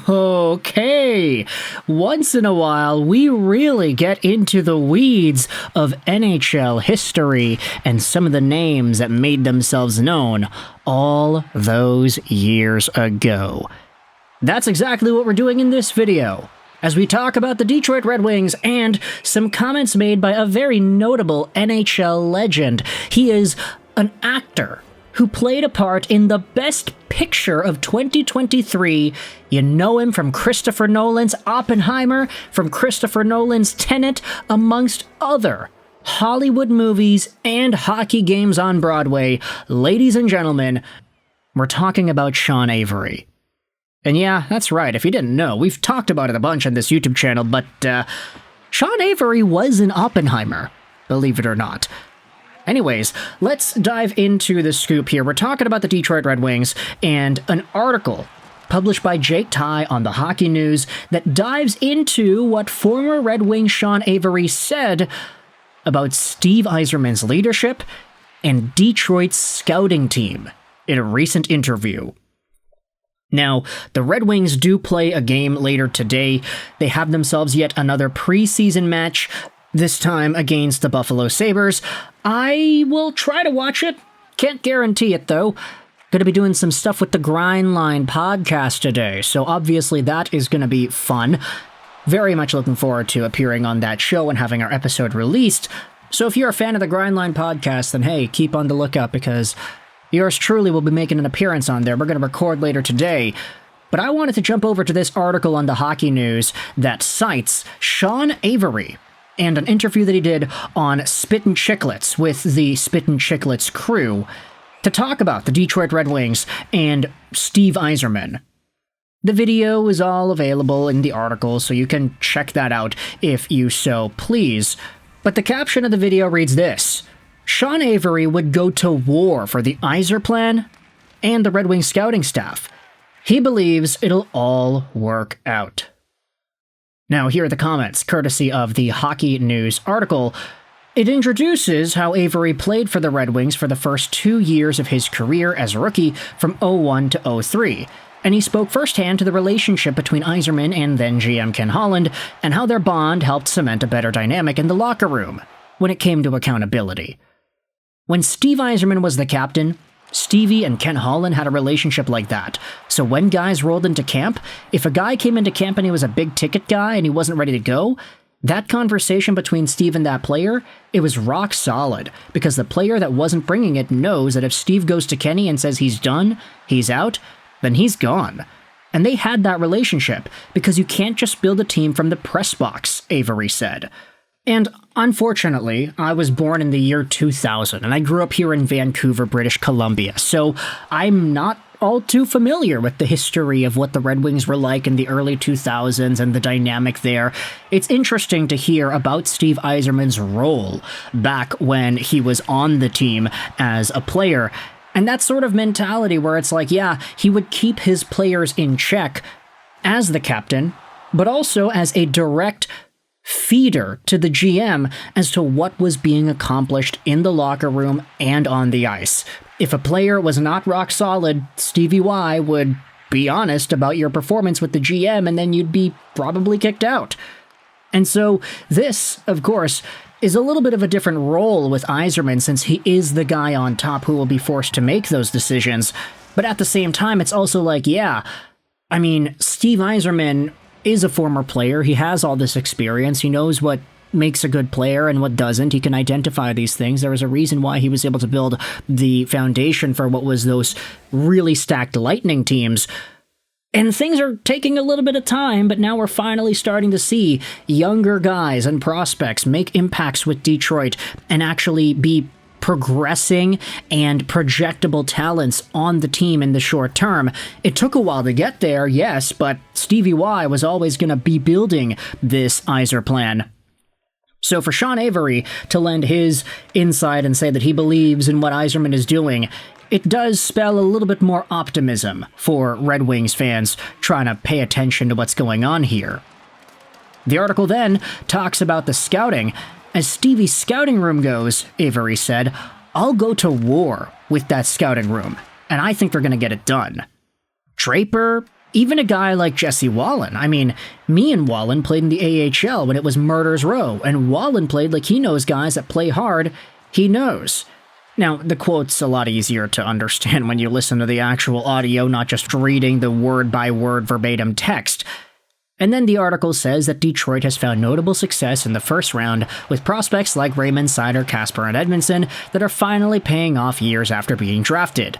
Okay, once in a while we really get into the weeds of NHL history and some of the names that made themselves known all those years ago. That's exactly what we're doing in this video, as we talk about the Detroit Red Wings and some comments made by a very notable NHL legend. He is an actor who played a part in the Best Picture of 2023. You know him from Christopher Nolan's Oppenheimer, from Christopher Nolan's Tenet, amongst other Hollywood movies and hockey games on Broadway. Ladies and gentlemen, we're talking about Sean Avery. And yeah, that's right, if you didn't know, we've talked about it a bunch on this YouTube channel, but Sean Avery was in Oppenheimer, believe it or not. Anyways, let's dive into the scoop here. We're talking about the Detroit Red Wings and an article published by Jake Ty on the Hockey News that dives into what former Red Wing Sean Avery said about Steve Yzerman's leadership and Detroit's scouting team in a recent interview. Now, the Red Wings do play a game later today. They have themselves yet another preseason match, this time against the Buffalo Sabres. I will try to watch it. Can't guarantee it, though. Gonna be doing some stuff with the Grindline podcast today, so obviously that is gonna be fun. Very much looking forward to appearing on that show and having our episode released. So if you're a fan of the Grindline podcast, then hey, keep on the lookout, because yours truly will be making an appearance on there. We're gonna record later today. But I wanted to jump over to this article on the Hockey News that cites Sean Avery and an interview that he did on Spittin' Chicklets with the Spittin' Chicklets crew to talk about the Detroit Red Wings and Steve Yzerman. The video is all available in the article, so you can check that out if you so please. But the caption of the video reads this: Sean Avery would go to war for the Yzerplan and the Red Wings scouting staff. He believes it'll all work out. Now, here are the comments, courtesy of the Hockey News article. It introduces how Avery played for the Red Wings for the first 2 years of his career as a rookie from 01 to 03, and he spoke firsthand to the relationship between Yzerman and then GM Ken Holland, and how their bond helped cement a better dynamic in the locker room when it came to accountability. When Steve Yzerman was the captain, Stevie and Ken Holland had a relationship like that. So when guys rolled into camp, if a guy came into camp and he was a big-ticket guy and he wasn't ready to go, that conversation between Steve and that player, it was rock solid, because the player that wasn't bringing it knows that if Steve goes to Kenny and says he's done, he's out, then he's gone. And they had that relationship, because you can't just build a team from the press box, Avery said. And unfortunately, I was born in the year 2000, and I grew up here in Vancouver, British Columbia, so I'm not all too familiar with the history of what the Red Wings were like in the early 2000s and the dynamic there. It's interesting to hear about Steve Yzerman's role back when he was on the team as a player, and that sort of mentality where it's like, yeah, he would keep his players in check as the captain, but also as a direct feeder to the GM as to what was being accomplished in the locker room and on the ice. If a player was not rock solid, Stevie Y would be honest about your performance with the GM, and then you'd be probably kicked out. And so this, of course, is a little bit of a different role with Yzerman, since he is the guy on top who will be forced to make those decisions. But at the same time, it's also like, yeah, I mean, Steve Yzerman is a former player. He has all this experience. He knows what makes a good player and what doesn't. He can identify these things. There was a reason why he was able to build the foundation for what was those really stacked Lightning teams. And things are taking a little bit of time, but now we're finally starting to see younger guys and prospects make impacts with Detroit and actually be progressing and projectable talents on the team in the short term. It took a while to get there, yes, but Stevie Y was always going to be building this Yzerplan. So for Sean Avery to lend his insight and say that he believes in what Yzerman is doing, it does spell a little bit more optimism for Red Wings fans trying to pay attention to what's going on here. The article then talks about the scouting. As Stevie's scouting room goes, Avery said, "I'll go to war with that scouting room, and I think they're going to get it done. Draper, Even a guy like Jesse Wallen. I mean, me and Wallen played in the AHL when it was Murder's Row, and Wallen played like he knows guys that play hard, he knows. Now, the quote's a lot easier to understand when you listen to the actual audio, not just reading the word-by-word verbatim text. And then the article says that Detroit has found notable success in the first round with prospects like Raymond, Seider, Kasper, and Edmondson that are finally paying off years after being drafted.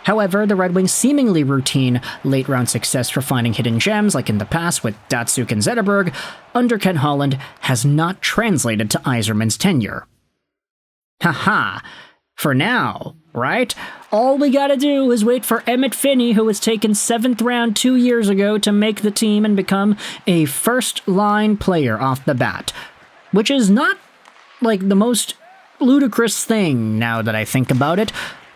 However, the Red Wings' seemingly routine late-round success for finding hidden gems, like in the past with Datsuk and Zetterberg, under Ken Holland has not translated to Yzerman's tenure. Haha. For now, right? All we gotta do is wait for Emmett Finney, who was taken 7th round 2 years ago, to make the team and become a first-line player off the bat. Which is not, like, the most ludicrous thing now that I think about it.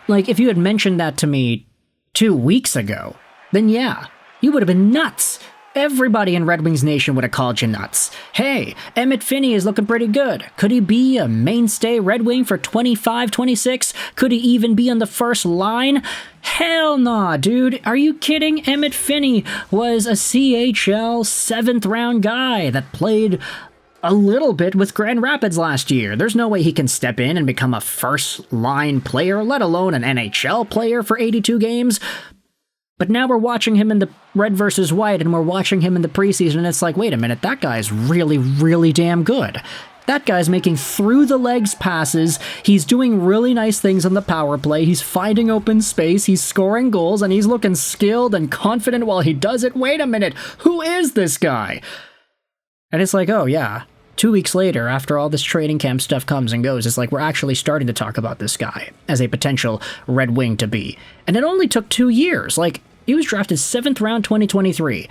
Like, if you had mentioned that to me 2 weeks ago, then yeah, you would have been nuts. Everybody in Red Wings Nation would have called you nuts. Hey, Emmett Finney is looking pretty good. Could he be a mainstay Red Wing for 25, 26? Could he even be on the first line? Hell nah, dude. Are you kidding? Emmett Finney was a CHL 7th round guy that played a little bit with Grand Rapids last year. There's no way he can step in and become a first-line player, let alone an NHL player for 82 games. But now we're watching him in the red versus white, and we're watching him in the preseason, and it's like, wait a minute, that guy's really, really damn good. That guy's making through-the-legs passes, he's doing really nice things on the power play, he's finding open space, he's scoring goals, and he's looking skilled and confident while he does it. Wait a minute, who is this guy? And it's like, oh yeah, 2 weeks later, after all this training camp stuff comes and goes, it's like we're actually starting to talk about this guy as a potential Red Wing to be. And it only took 2 years. Like, he was drafted 7th round 2023.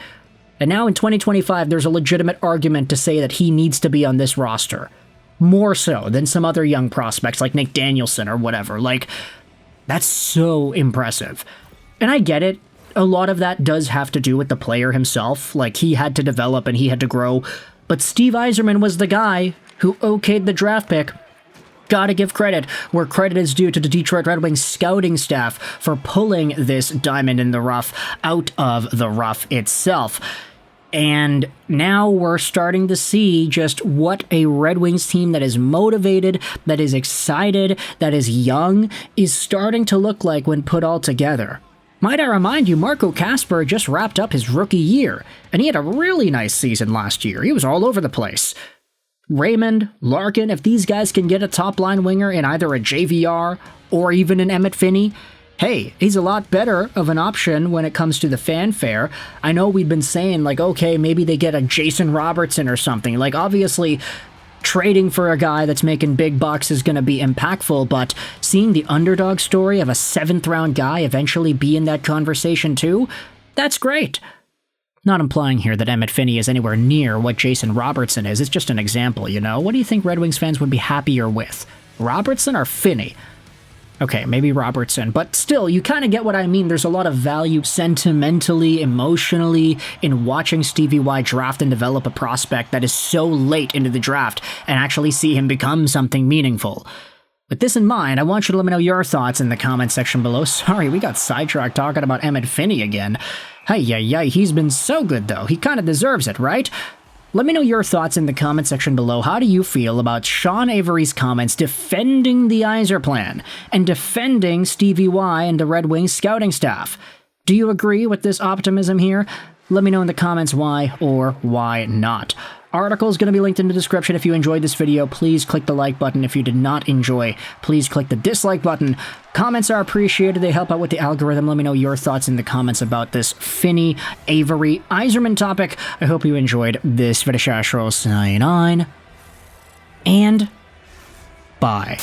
And now in 2025, there's a legitimate argument to say that he needs to be on this roster. More so than some other young prospects like Nick Danielson or whatever. Like, that's so impressive. And I get it. A lot of that does have to do with the player himself. Like, he had to develop and he had to grow. But Steve Yzerman was the guy who okayed the draft pick. Gotta give credit where credit is due to the Detroit Red Wings scouting staff for pulling this diamond in the rough out of the rough itself. And now we're starting to see just what a Red Wings team that is motivated, that is excited, that is young, is starting to look like when put all together. Might I remind you, Marco Kasper just wrapped up his rookie year, and he had a really nice season last year. He was all over the place. Raymond, Larkin, if these guys can get a top-line winger in either a JVR or even an Emmett Finney, hey, he's a lot better of an option when it comes to the fanfare. I know we've been saying, like, okay, maybe they get a Jason Robertson or something. Like, obviously, trading for a guy that's making big bucks is going to be impactful, but seeing the underdog story of a 7th round guy eventually be in that conversation too, that's great. Not implying here that Emmett Finney is anywhere near what Jason Robertson is, it's just an example, you know? What do you think Red Wings fans would be happier with? Robertson or Finney? Okay, maybe Robertson, but still, you kind of get what I mean. There's a lot of value sentimentally, emotionally, in watching Stevie Y draft and develop a prospect that is so late into the draft and actually see him become something meaningful. With this in mind, I want you to let me know your thoughts in the comment section below. Sorry, we got sidetracked talking about Emmett Finney again. Hey, he's been so good though. He kind of deserves it, right? Let me know your thoughts in the comment section below. How do you feel about Sean Avery's comments defending the Yzerplan and defending Stevie Y and the Red Wings scouting staff? Do you agree with this optimism here? Let me know in the comments why or why not. Article is going to be linked in the description. If you enjoyed this video, please click the like button. If you did not enjoy, please click the dislike button. Comments are appreciated. They help out with the algorithm. Let me know your thoughts in the comments about this Finney, Avery, Yzerman topic. I hope you enjoyed this video. Sign on, and bye.